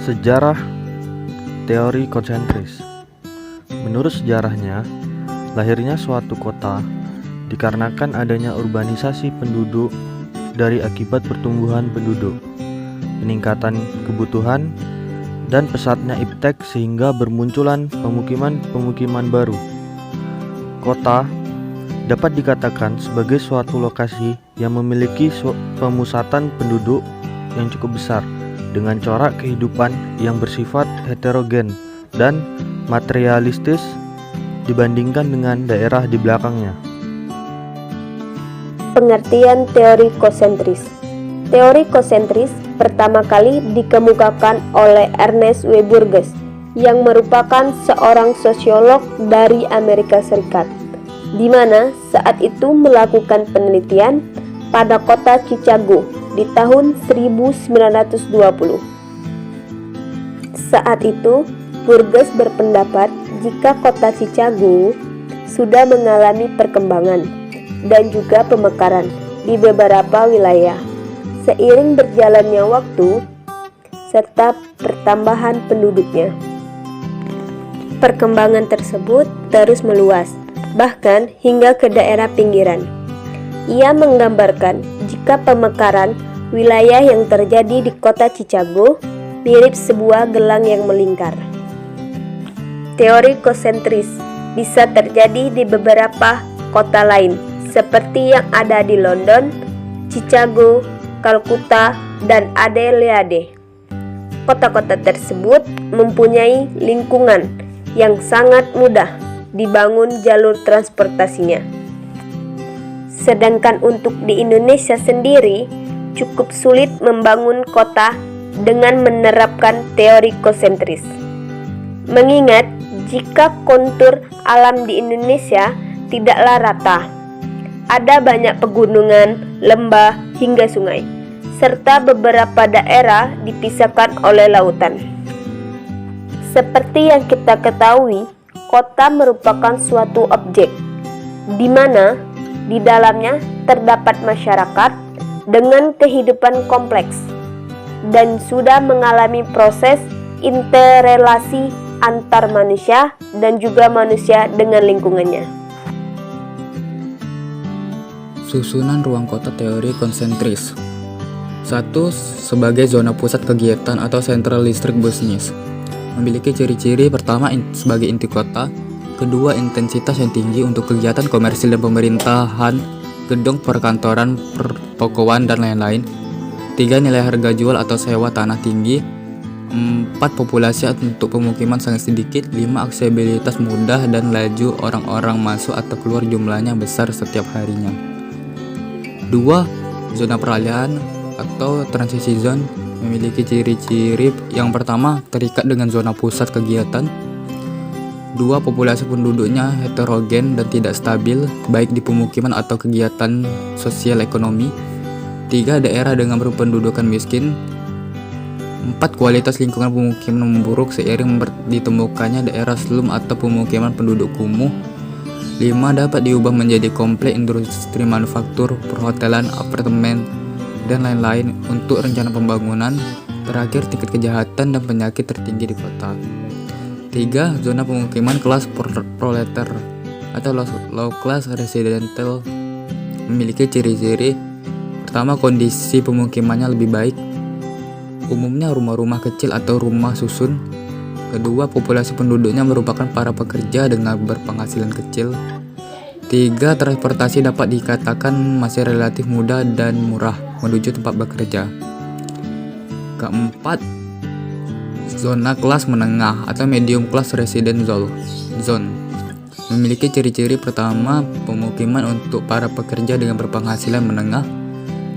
Sejarah teori konsentris. Menurut sejarahnya, lahirnya suatu kota dikarenakan adanya urbanisasi penduduk dari akibat pertumbuhan penduduk, peningkatan kebutuhan, dan pesatnya iptek sehingga bermunculan pemukiman-pemukiman baru. Kota dapat dikatakan sebagai suatu lokasi yang memiliki pemusatan penduduk yang cukup besar dengan corak kehidupan yang bersifat heterogen dan materialistis dibandingkan dengan daerah di belakangnya. Pengertian teori konsentris. Teori konsentris pertama kali dikemukakan oleh Ernest W. Burgess yang merupakan seorang sosiolog dari Amerika Serikat, di mana saat itu melakukan penelitian pada kota Chicago di tahun 1920. Saat itu, Burgess berpendapat jika kota Chicago sudah mengalami perkembangan dan juga pemekaran di beberapa wilayah seiring berjalannya waktu serta pertambahan penduduknya. Perkembangan tersebut terus meluas, bahkan hingga ke daerah pinggiran. Ia menggambarkan jika pemekaran wilayah yang terjadi di kota Chicago mirip sebuah gelang yang melingkar. Teori konsentris bisa terjadi di beberapa kota lain, seperti yang ada di London, Chicago, Kalkuta, dan Adelaide. Kota-kota tersebut mempunyai lingkungan yang sangat mudah dibangun jalur transportasinya. Sedangkan untuk di Indonesia sendiri, cukup sulit membangun kota dengan menerapkan teori konsentris. Mengingat jika kontur alam di Indonesia tidaklah rata, ada banyak pegunungan, lembah, hingga sungai, serta beberapa daerah dipisahkan oleh lautan. Seperti yang kita ketahui, kota merupakan suatu objek, di mana di dalamnya terdapat masyarakat dengan kehidupan kompleks dan sudah mengalami proses interrelasi antar manusia dan juga manusia dengan lingkungannya. Susunan ruang kota teori konsentris. 1. Sebagai zona pusat kegiatan atau central district business. Memiliki ciri-ciri pertama sebagai inti kota, kedua intensitas yang tinggi untuk kegiatan komersil dan pemerintahan, gedung perkantoran, pertokoan, dan lain-lain. 3. Nilai harga jual atau sewa tanah tinggi. 4. Populasi untuk pemukiman sangat sedikit. 5. Aksesibilitas mudah dan laju orang-orang masuk atau keluar jumlahnya besar setiap harinya. 2. Zona peralihan atau transisi zone memiliki ciri-ciri yang pertama terikat dengan zona pusat kegiatan. 2. Populasi penduduknya heterogen dan tidak stabil, baik di pemukiman atau kegiatan sosial ekonomi. 3. Daerah dengan berpendudukan miskin. 4. Kualitas lingkungan pemukiman memburuk seiring ditemukannya daerah slum atau pemukiman penduduk kumuh. 5. Dapat diubah menjadi kompleks industri manufaktur, perhotelan, apartemen, dan lain-lain untuk rencana pembangunan. Terakhir, tingkat kejahatan dan penyakit tertinggi di kota. 3. Zona pemukiman kelas proletar atau low class residential memiliki ciri-ciri pertama, kondisi pemukimannya lebih baik, umumnya rumah-rumah kecil atau rumah susun. Kedua, populasi penduduknya merupakan para pekerja dengan berpenghasilan kecil. 3. Transportasi dapat dikatakan masih relatif mudah dan murah menuju tempat bekerja. Keempat, zona kelas menengah atau medium class residential zone memiliki ciri-ciri pertama, pemukiman untuk para pekerja dengan berpenghasilan menengah.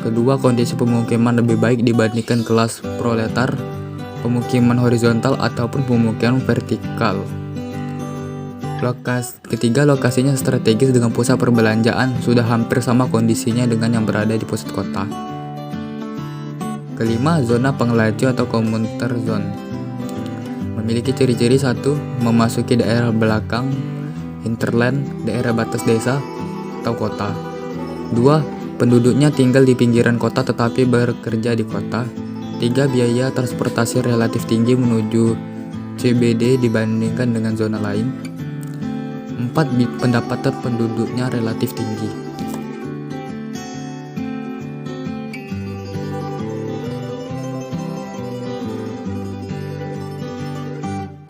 Kedua, kondisi pemukiman lebih baik dibandingkan kelas proletar, pemukiman horizontal ataupun pemukiman vertikal. Ketiga, lokasinya strategis dengan pusat perbelanjaan, sudah hampir sama kondisinya dengan yang berada di pusat kota. Kelima, zona pengelaju atau commuter zone memiliki ciri-ciri 1. Memasuki daerah belakang, hinterland, daerah batas desa atau kota. 2. Penduduknya tinggal di pinggiran kota tetapi bekerja di kota. 3. Biaya transportasi relatif tinggi menuju CBD dibandingkan dengan zona lain. 4. Pendapatan penduduknya relatif tinggi.